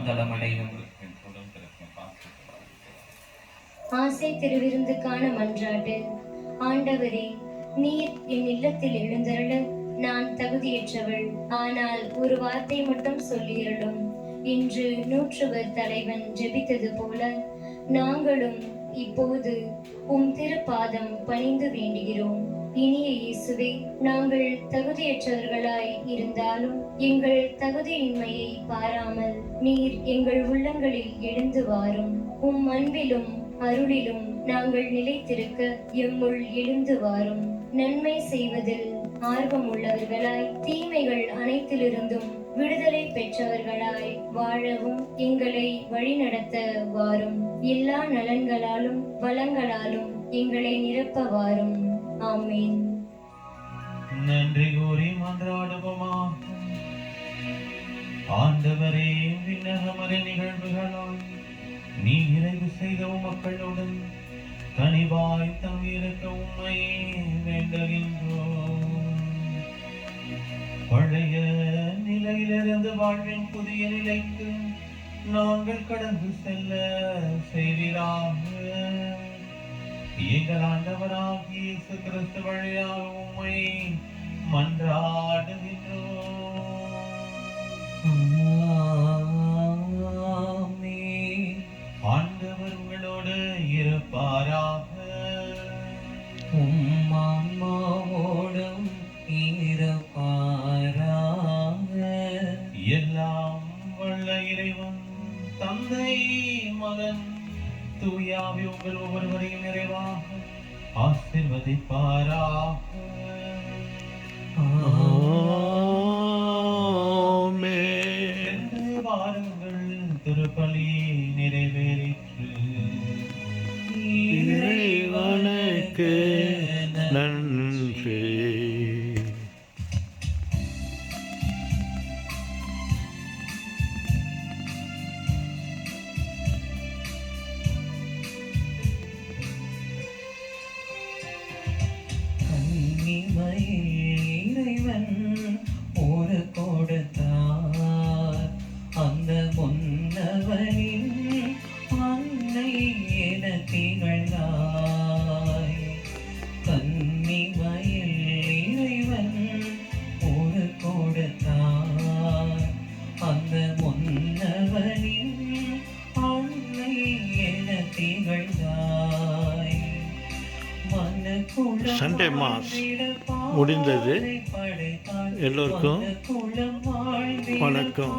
நலமடையும். ஆசை திருவிருந்துக்கான மன்றாட்டு. ஆண்டவரே, நீர் என் இல்லத்தில் எழுந்தருள நான் தகுதியற்றவள். ஆனால் ஒரு வார்த்தை மட்டும் சொல்லியருளும். இன்று நூற்றுவர் தலைவன் ஜெபித்தது போல நாங்களும் இப்போது திருப்பாதம் பணிந்து வேண்டுகிறோம். இனிய இயேசுவே, நாங்கள் தகுதியற்றவர்களாய் இருந்தாலும் எங்கள் தகுதியின்மையை பாராமல் நீர் எங்கள் உள்ளங்களில் எழுந்து வாரும். அன்பிலும் அருளிலும் நாங்கள் நிலைத்திருக்க எம்முள் எழுந்து வாரும். நன்மை செய்வதில் ஆர்வம் உள்ளவர்களாய் தீமைகள் அனைத்திலிருந்தும் விடுதலை பெற்றவர்களாய் வாழவும் எங்களை வழிநடத்த வாரும். எல்லா நலன்களாலும் வளங்களாலும் எங்களை நிரப்ப வாரும். ஆமீன். நன்றி கூறி மன்றாடுவோமா. ஆண்டவரே, விண்ணகமறை நிகழ்வுகளால் நீ நிறைவு செய்த மக்களுடன் கனிவாய் தங்கியிருக்க உம்மை வேண்டுகின்றோம். பழைய நிலையிலிருந்து வாழ்வின் புதிய நிலைக்கு நாங்கள் கடந்து செல்ல செய்வீராக. எங்கள் ஆண்டவராகிய இயேசு கிறிஸ்து வழியாக உம்மை மன்றாடுகின்றோம். ஆண்டவர் உங்களோடு இருப்பாராக. உம்மாவோடும் இருப்பாராக. எல்லாம் வல்ல இறைவன் தந்தை, மகன், தூயாவி உங்கள் ஒவ்வொருவரையும் நிறைவாக ஆசீர்வதிப்பாராக. வாருங்கள், திருப்பலி நிறைவேறிற்று. இறைவனுக்கு நன்றி. இறைவன் ஒரு கொடுத்தார், அந்த முன்னவனின் அன்னை என திகழ்ந்தாய். கன்னிமையில் இறைவன் ஒரு கொடுத்தார், அந்த முன்னவனின் அன்னை என திகழ்ந்தாய். சண்டே மாஸ் முடிந்தது. எல்லோருக்கும் வணக்கம்.